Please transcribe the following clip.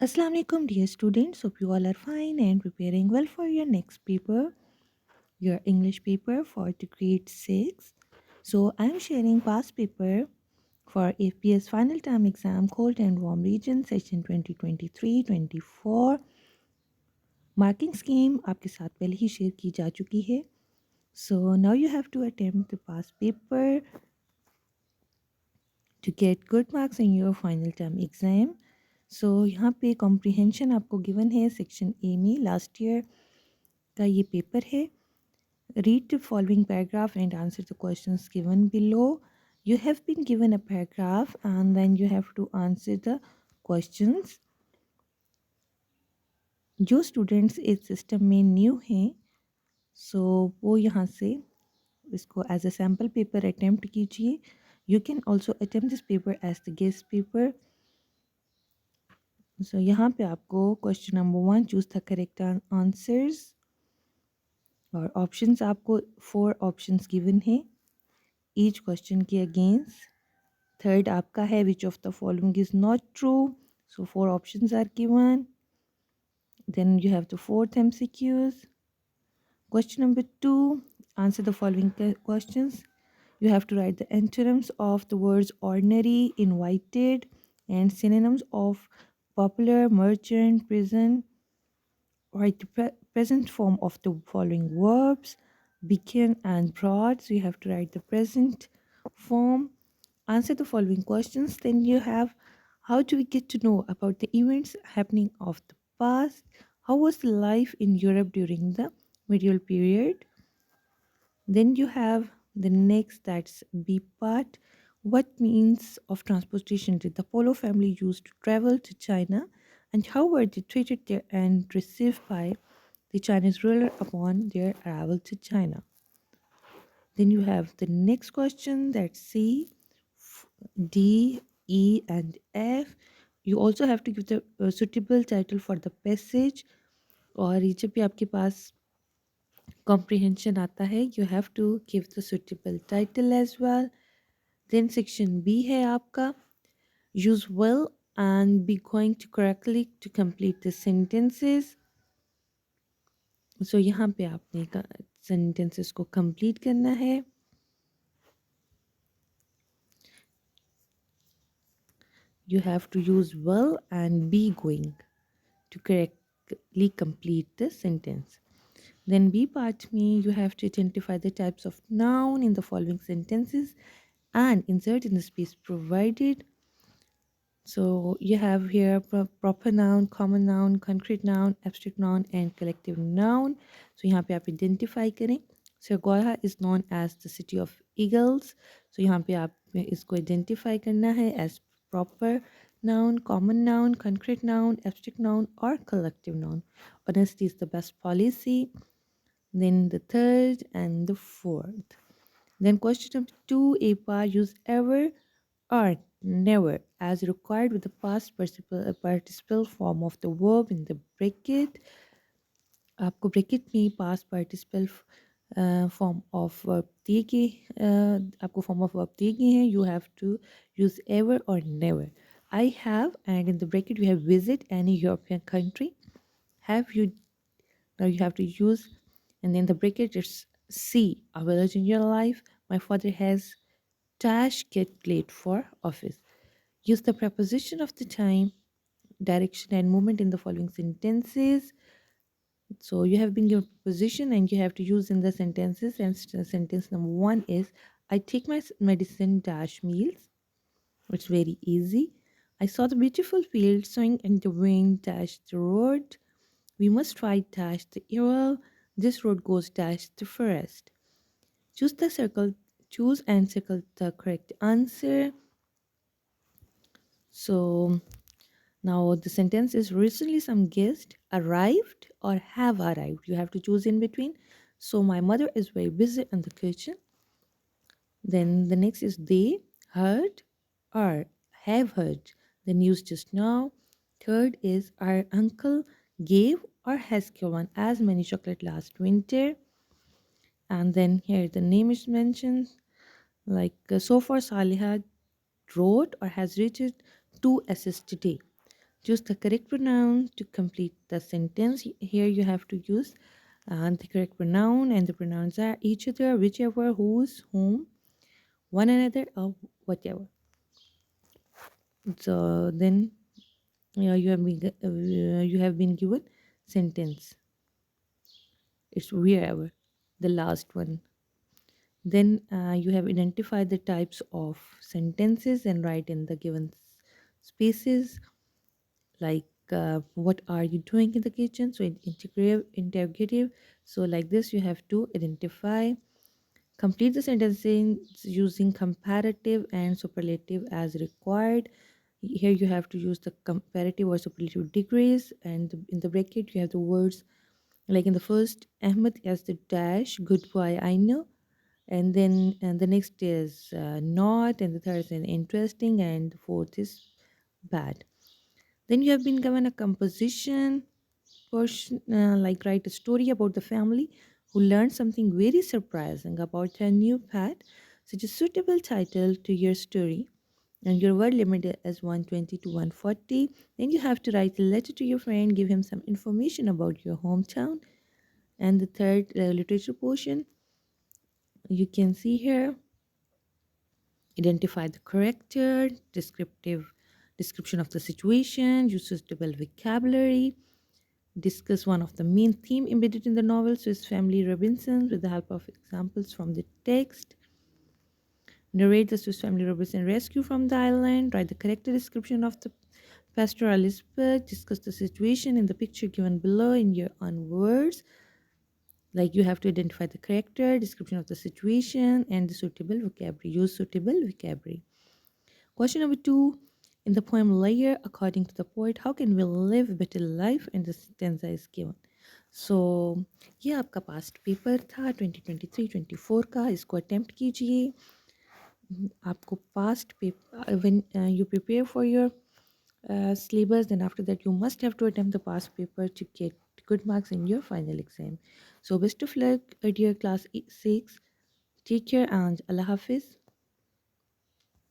Assalamu alaikum, dear students. Hope you all are fine and preparing well for your next paper, your English paper for the grade 6. So, I'm sharing past paper for APS Final Term Exam, Cold and Warm Region, Session 2023-24. Marking scheme आपके साथ पहले ही share की जा चुकी है. So, now you have to attempt the past paper to get good marks in your final term exam. So, यहाँ पे comprehension आपको given है section A में last year का ये पेपर है. Read the following paragraph and answer the questions given below. You have been given a paragraph and then you have to answer the questions. जो students इस system में new हैं so वो यहाँ से इसको as a sample paper attempt कीजिए. You can also attempt this paper as the guest paper. So यहाँ पे आपको question number 1 choose the correct answers और ऑप्शंस आपको 4 ऑप्शंस गिवन है ईच क्वेश्चन के अगेंस्ट. थर्ड आपका है which of the following is not true. So 4 options are given. Then you have the fourth MCQs. Question number 2, answer the following questions. You have to write the antonyms of the words ordinary, invited, and synonyms of popular, merchant, prison. Write the present form of the following verbs, beacon and brought. So you have to write the present form. Answer the following questions. Then you have how do we get to know about the events happening of the past? How was the life in Europe during the medieval period? Then you have the next, that's B part. What means of transportation did the Polo family use to travel to China, and how were they treated there and received by the Chinese ruler upon their arrival to China? Then you have the next question, that's C, D, E, and F. You also have to give the suitable title for the passage. और ये जब भी आपके पास comprehension आता है you have to give the suitable title as well. Then section B है आपका use will and be going to correctly to complete the sentences. So यहाँ पे आपने sentences को complete करना है. You have to use will and be going to correctly complete the sentence. Then B part me, you have to identify the types of noun in the following sentences and insert in the space provided. So you have here proper noun, common noun, concrete noun, abstract noun and collective noun. So यहाँ पे आप identify करें. Sargoya is known as the city of eagles. So यहाँ पे आप इसको identify करना है as proper noun, common noun, concrete noun, abstract noun or collective noun. Honesty is the best policy. Then the third and the fourth. Then question number 2, a bar use ever or never as required with the past participle form of the verb in the bracket. आपको bracket में past participle form of verb दिए गए आपको form of verb दिए गए हैं. You have to use ever or never. I have, and in the bracket you have visit any European country. Have you, now you have to use, and in the bracket it's see a village in your life. My father has dash get late for office. Use the preposition of the time, direction, and movement in the following sentences. So you have been given preposition and you have to use in the sentences. And sentence number 1 is I take my medicine dash meals. It's very easy. I saw the beautiful field swing in the wind dash the road. We must try dash the arrow. This road goes dash the forest. Choose the circle. Choose and circle the correct answer. So now the sentence is recently some guest arrived or have arrived. You have to choose in between. So my mother is very busy in the kitchen. Then the next is they heard or have heard the news just now. Third is our uncle gave or has given as many chocolate last winter. And then here the name is mentioned like so far Saliha wrote or has written 2 essays today. Choose the correct pronoun to complete the sentence. Here you have to use the correct pronoun, and the pronouns are each other, whichever, whose, whom, one another, or whatever. So then you have been given sentence. It's wherever, the last one. Then you have identified the types of sentences and write in the given spaces, like what are you doing in the kitchen. So interrogative. So like this you have to identify. Complete the sentences using comparative and superlative as required. Here you have to use the comparative or superlative degrees, and in the bracket you have the words, like in the first, Ahmed as the dash, good boy, I know. And the next is not, and the third is an interesting, and the fourth is bad. Then you have been given a composition portion, like write a story about the family who learned something very surprising about their new pet. Such a suitable title to your story, and your word limit is 120 to 140. Then you have to write a letter to your friend, give him some information about your hometown. And the third literature portion, you can see here, identify the character, description of the situation, use suitable vocabulary, discuss one of the main theme embedded in the novel, Swiss Family Robinson, with the help of examples from the text. Narrate the Swiss Family Robinson rescue from the island. Write the character description of the Pastor Elizabeth. Discuss the situation in the picture given below in your own words. Like you have to identify the character, description of the situation, and the suitable vocabulary. Use suitable vocabulary. Question number 2. In the poem layer, according to the poet, how can we live a better life? And the stanza is given. सो ये आपका past paper था 2023-24 का. इसको attempt कीजिए. आपको past paper, when you prepare for your syllabus, then after that you must have to attempt the past paper to get good marks in your final exam. So best of luck, dear class 6. Take care and Allah Hafiz.